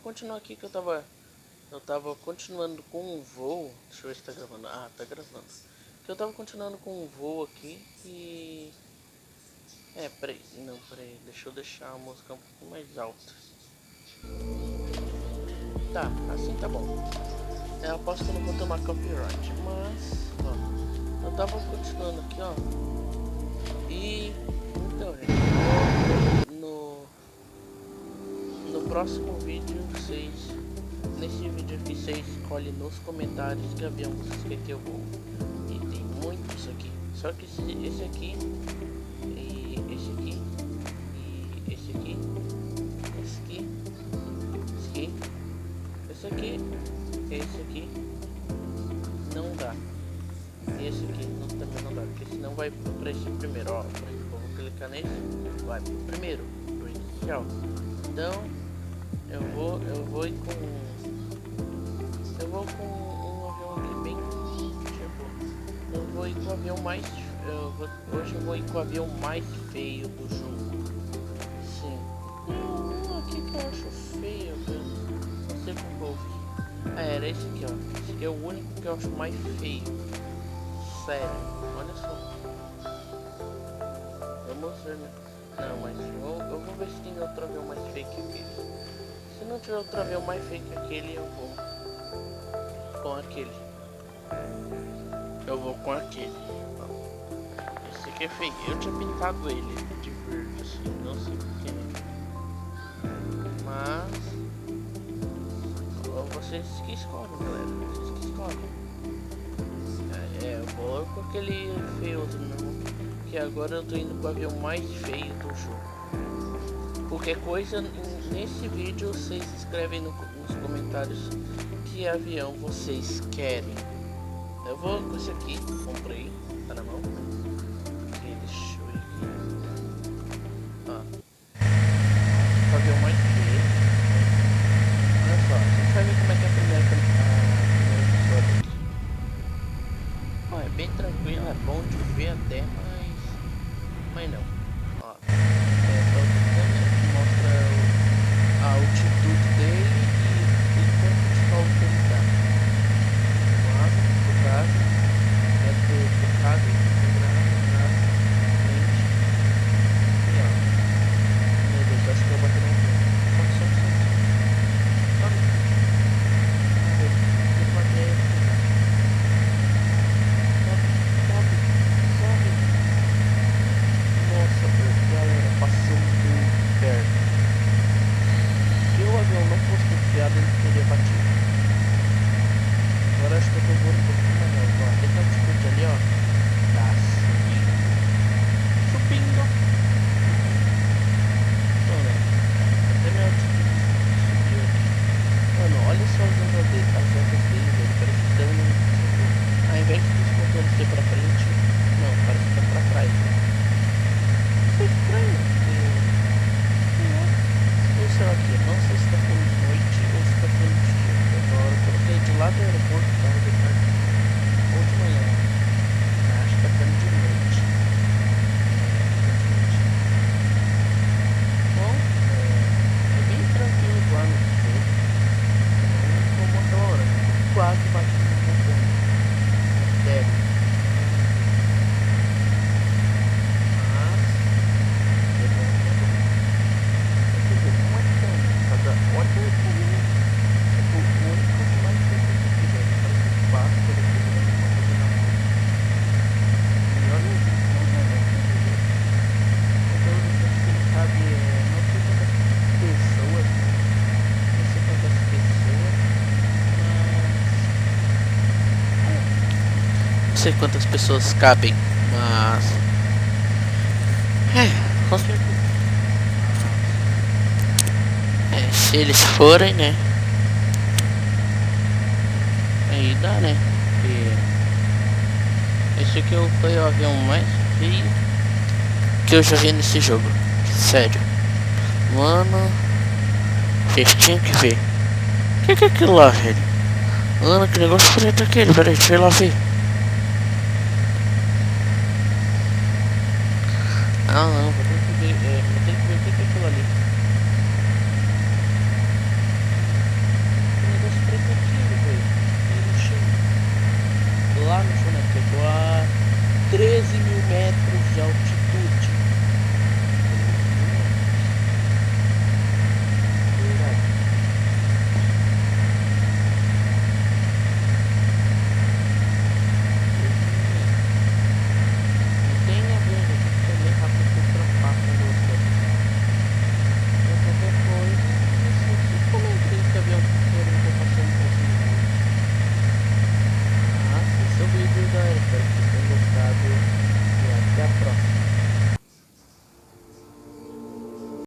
continuar aqui que eu tava continuando com um voo. Deixa eu ver se tá gravando. Ah, tá gravando. Que eu tava continuando com um voo aqui e... peraí. Não, peraí. Deixa eu deixar a música um pouco mais alta. Tá, assim tá bom. Eu aposto que eu não vou tomar copyright, mas... Ó, eu tava continuando aqui, ó. E... Então, gente, no próximo vídeo, nesse vídeo aqui, vocês escolhem nos comentários que avião vocês querem que eu vou. E tem muitos aqui. Só que esse aqui, e esse aqui, e esse aqui, esse aqui, esse aqui, esse aqui, esse aqui, não dá. E esse aqui também não dá, porque senão vai para esse primeiro, ó. Por exemplo, eu vou clicar nesse, vai pro primeiro, pro inicial. Então, eu vou ir com um avião aqui bem, tipo, eu vou ir com o avião mais, hoje eu vou ir com o avião mais feio do jogo. Sim. Tem um aqui que eu acho feio, não sei como eu vi. Era esse aqui, ó. Esse aqui é o único que eu acho mais feio. Sério, olha só. Vamos ver, né? Não, mas eu vou ver se tem outro avião mais feio que aquele. Se não tiver outro avião mais feio que aquele, eu vou com aquele. Eu vou com aquele. Esse aqui é feio. Eu tinha pintado ele de verde, assim, não sei porquê. Mas vocês que escolhem, galera. Vocês que escolhem. Eu vou com aquele feio mesmo. Que agora eu tô indo com o avião mais feio do jogo. Qualquer coisa, nesse vídeo vocês escrevem nos comentários que avião vocês querem. Eu vou com esse aqui, comprei, tá na mão. Aqui, deixa eu ver aqui. O avião mais feio. Olha só, a gente vai ver como é que é a primeira pessoa daqui. Ó, é bem tranquilo, é bom de ver até, mas não. Ó, mostra a altitude dele e quanto de sol que ele dá. Mas, no caso, é focado na frente. E ó, meu Deus, acho que eu vou bater no voo. Sobe. Ele vai ter. Sobe. Nossa, galera, passou muito perto. Se o avião não fosse confiado, ele teria batido. Agora acho que eu tô voando um pouquinho mais alto. Ó, tem altitude ali, ó. Tá subindo. Então, né? Até minha altitude subiu aqui. Mano, olha só as asas dele, velho. Parece que estão ao invés dos motores ser pra frente, não, parece que tá pra trás, né? Isso é estranho, porque sei lá aqui, não sei se tá ficando de noite ou se tá ficando de dia. Agora eu coloquei de lá do aeroporto, tava de tarde ou de manhã. Acho que tá ficando de noite. Bom, é bem tranquilo lá no jogo. Não como aquela hora, quase bati no montanha. Sério. Não sei quantas pessoas cabem, mas com certeza. Se eles forem, né? Aí dá, né? E esse aqui foi o avião mais feio que eu já vi nesse jogo. Sério. Mano, vocês tinham que ver. O que é aquilo lá, velho? Mano, que negócio preto aquele, peraí, deixa eu ir lá ver. Ah não,